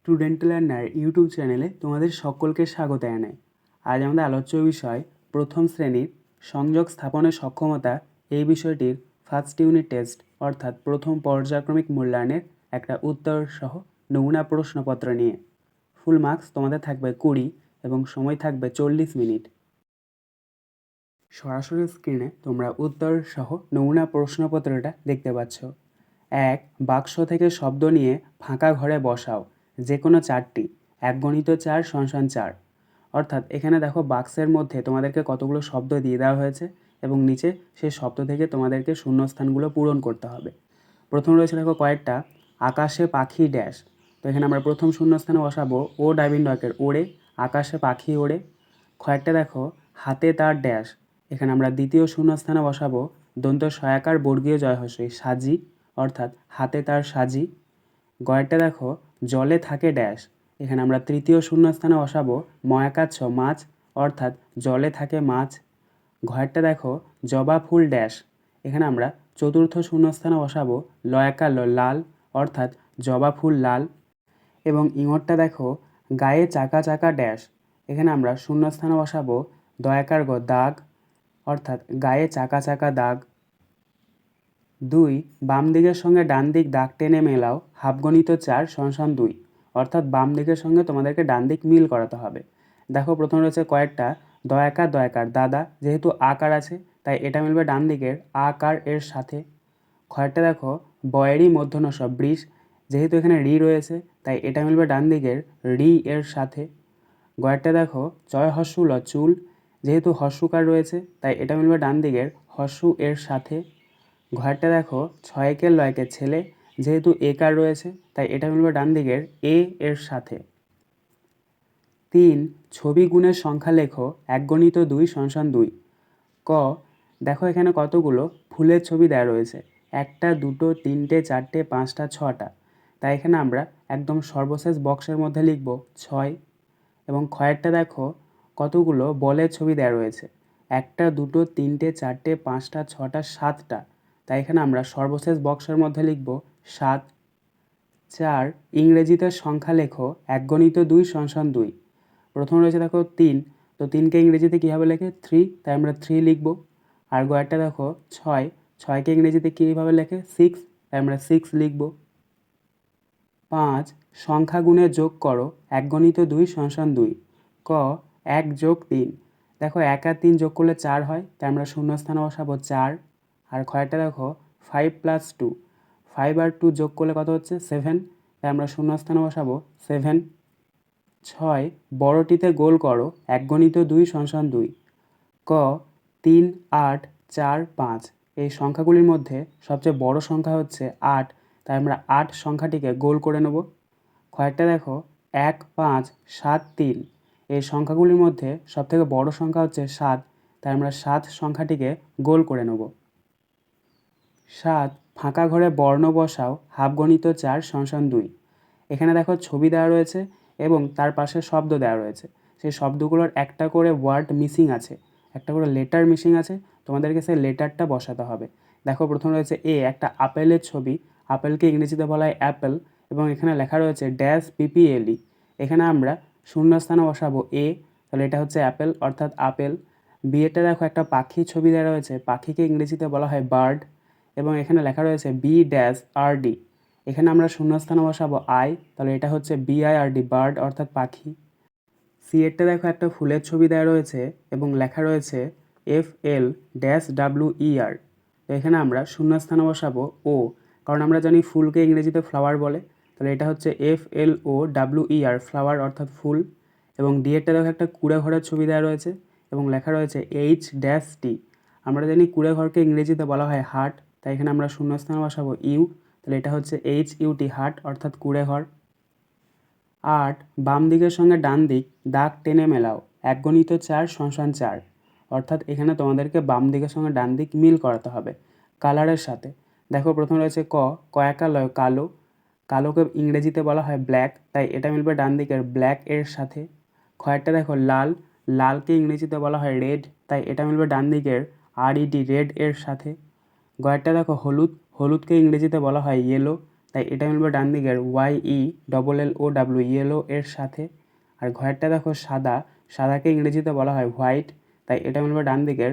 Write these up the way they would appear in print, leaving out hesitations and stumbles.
Student learner YouTube চ্যানেলে তোমাদের সকলকে স্বাগত জানাই। আজ আমাদের আলোচ্য বিষয় প্রথম শ্রেণীর সংযোগ স্থাপনের সক্ষমতা এই বিষয়টির ফার্স্ট ইউনিট টেস্ট অর্থাৎ প্রথম পর্যায়ক্রমিক মূল্যায়নের একটা উত্তর সহ নমুনা প্রশ্নপত্র নিয়ে। ফুল মার্কস তোমাদের থাকবে 20 এবং সময় থাকবে 40 মিনিট। সরাসরি স্ক্রিনে তোমরা উত্তর সহ নমুনা প্রশ্নপত্রটা দেখতে পাচ্ছ। 1. বাক্স থেকে শব্দ নিয়ে ফাঁকা ঘরে বসাও যে কোনো 4টি 1 × 4 = 4। অর্থাৎ এখানে দেখো বাক্সের মধ্যে তোমাদেরকে কতগুলো শব্দ দিয়ে দেওয়া হয়েছে এবং নিচে সেই শব্দ থেকে তোমাদেরকে শূন্যস্থানগুলো পূরণ করতে হবে। প্রথম রয়েছে দেখো কয়েকটা আকাশে পাখি ড্যাশ। তো এখানে আমরা প্রথম শূন্যস্থানে বসাবো ও ডাইভিং ডকের ওড়ে, আকাশে পাখি ওড়ে। কয়েকটা দেখো হাতে তার ড্যাশ। এখানে আমরা দ্বিতীয় শূন্যস্থানে বসাবো দন্ত সয়াকার বর্গীয় জয় হ্রস্বই সাজি, অর্থাৎ হাতে তার সাজি। গয়েরটা দেখো জলে থাকে ড্যাশ। এখানে আমরা তৃতীয় শূন্যস্থানে বসাবো ময়াকাচ্ছ মাছ, অর্থাৎ জলে থাকে মাছ। ঘয়েরটা দেখো জবা ফুল ড্যাশ। এখানে আমরা চতুর্থ শূন্যস্থানে বসাবো লয়াকার লাল, অর্থাৎ জবা ফুল লাল। এবং ইঙরটা দেখো গায়ে চাকা চাকা ড্যাশ। এখানে আমরা শূন্যস্থানে বসাবো দয়াকার গ দাগ, অর্থাৎ গায়ে চাকা চাকা দাগ। 2. বাম দিকের সঙ্গে ডান দিক দাগ টেনে মেলাও হাফগণিত 4 = 2। অর্থাৎ বাম দিকের সঙ্গে তোমাদেরকে ডান দিক মিল করাতে হবে। দেখো প্রথম রয়েছে কয়েকটা দয়াকার দয়াকার দাদা, যেহেতু আকার আছে তাই এটা মিলবে ডান দিকের আকার এর সাথে। কয়েকটা দেখো বয়েরই মূর্ধন্য ষ বৃষ, যেহেতু এখানে রি রয়েছে তাই এটা মিলবে ডান দিকের রি এর সাথে। গয়েরটা দেখো চয় হস্যু ল চুল, যেহেতু হস্যকার রয়েছে তাই এটা মিলবে ডান দিকের হস্যু এর সাথে। ঘয়েরটা দেখো ছয়কের লয়কে ছেলে, যেহেতু একার রয়েছে তাই এটা মিলবে ডান দিকের এ এর সাথে। 3. ছবি গুণের সংখ্যা লেখো 1 × 2 = 2। ক দেখো এখানে কতগুলো ফুলের ছবি দেওয়া রয়েছে, 1টা 2টো 3টে 4টে 5টা 6টা, তাই এখানে আমরা একদম সর্বশেষ বক্সের মধ্যে লিখব 6। এবং ক্ষয়েরটা দেখো কতগুলো বলের ছবি দেওয়া রয়েছে, 1টা 2টো 3টে 4টে 5টা 6টা 7টা, তাই এখানে আমরা সর্বশেষ বক্সের মধ্যে লিখব 7। 4. ইংরেজিতে সংখ্যা লেখো 1 × 2 = 2। প্রথম রয়েছে দেখো 3, তো 3কে ইংরেজিতে কীভাবে লেখে 3, তাই আমরা 3 লিখব। আর গয়েরটা দেখো 6, 6কে ইংরেজিতে কীভাবে লেখে 6, তাই আমরা 6 লিখব। 5. সংখ্যা গুণে যোগ করো 1 × 2 = 2। ক 1 + 3, দেখো 1 আর 3 যোগ করলে 4 হয়, তাই আমরা শূন্যস্থানে বসাবো 4। আর ক্ষয়েরটা দেখো 5 + 2, 5 আর 2 যোগ করলে কত হচ্ছে 7, তাই আমরা শূন্যস্থানে বসাবো 7। 6. বড়টিতে গোল করো 1 × 2 = 2। ক 3, 8, 4, 5, এই সংখ্যাগুলির মধ্যে সবচেয়ে বড় সংখ্যা হচ্ছে 8, তাই আমরা 8 সংখ্যাটিকে গোল করে নেব। ক্ষয়েরটা দেখো 1, 5, 7, 3, এই সংখ্যাগুলির মধ্যে সবথেকে বড় সংখ্যা হচ্ছে 7, তাই আমরা 7 সংখ্যাটিকে গোল করে নেব। 7. ফাঁকা ঘরে বর্ণ বসাও হাফগণিত 4 = 2। এখানে দেখো ছবি দেওয়া রয়েছে এবং তার পাশে শব্দ দেওয়া রয়েছে, সেই শব্দগুলোর একটা করে ওয়ার্ড মিসিং আছে, একটা করে লেটার মিসিং আছে, তোমাদেরকে সেই লেটারটা বসাতে হবে। দেখো প্রথম রয়েছে এ, একটা আপেলের ছবি, আপেলকে ইংরেজিতে বলা হয় অ্যাপেল, এবং এখানে লেখা রয়েছে ড্যাশ পিপিএলই। এখানে আমরা শূন্যস্থানে বসাবো এ, তাহলে এটা হচ্ছে অ্যাপেল অর্থাৎ আপেল। বিয়েটা দেখো একটা পাখির ছবি দেওয়া রয়েছে, পাখিকে ইংরেজিতে বলা হয় বার্ড, এবং এখানে লেখা রয়েছে BRD, এখানে আমরা শূন্যস্থানে বসাবো আই, তাহলে এটা হচ্ছে BIRD বার্ড অর্থাৎ পাখি। সি এরটা দেখো একটা ফুলের ছবি দেওয়া রয়েছে এবং লেখা রয়েছে FL-WER, তো এখানে আমরা শূন্যস্থানে বসাবো ও, কারণ আমরা জানি ফুলকে ইংরেজিতে ফ্লাওয়ার বলে, তাহলে এটা হচ্ছে FLOWER ফ্লাওয়ার অর্থাৎ ফুল। এবং ডি এরটা দেখো একটা কুঁড়ে ঘরের ছবি দেওয়া রয়েছে এবং লেখা রয়েছে H-T, আমরা জানি কুঁড়ে ঘরকে ইংরেজিতে বলা হয় হাট, তাই এখানে আমরা শূন্যস্থানে বসাবো ইউ, তাহলে এটা হচ্ছে HUT হাট অর্থাৎ কুঁড়ে ঘর। 8. বাম দিকের সঙ্গে ডান দিক দাগ টেনে মেলাও 1 × 4 = 4। অর্থাৎ এখানে তোমাদেরকে বাম দিকের সঙ্গে ডান দিক মিল করাতে হবে কালারের সাথে। দেখো প্রথম রয়েছে কয়াকালয় কালো, কালোকে ইংরেজিতে বলা হয় ব্ল্যাক, তাই এটা মিলবে ডান দিকের ব্ল্যাক এর সাথে। ক্ষয়েরটা দেখো লাল, লালকে ইংরেজিতে বলা হয় রেড, তাই এটা মিলবে ডান দিকের RED রেড এর সাথে। গয়েরটা দেখো হলুদ, হলুদকে ইংরেজিতে বলা হয় ইয়েলো, তাই এটা মিলবে ডান দিকের YELLOW ইয়েলো এর সাথে। আর ঘরেরটা দেখো সাদা, সাদাকে ইংরেজিতে বলা হয় হোয়াইট, তাই এটা মিলবে ডান দিকের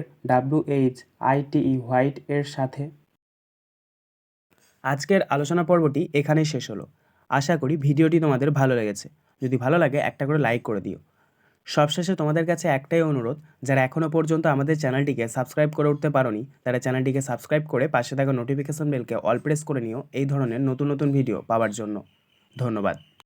WHITE হোয়াইট এর সাথে। আজকের আলোচনা পর্বটি এখানেই শেষ হলো। আশা করি ভিডিওটি তোমাদের ভালো লেগেছে। যদি ভালো লাগে একটা করে লাইক করে দিও। সবশেষে তোমাদের কাছে একটাই অনুরোধ, যারা এখনও পর্যন্ত আমাদের চ্যানেলটিকে সাবস্ক্রাইব করে উঠতে পারোনি তারা চ্যানেলটিকে সাবস্ক্রাইব করে পাশে থাকা নোটিফিকেশন বেলকে অল প্রেস করে নিও এই ধরনের নতুন নতুন ভিডিও পাওয়ার জন্য। ধন্যবাদ।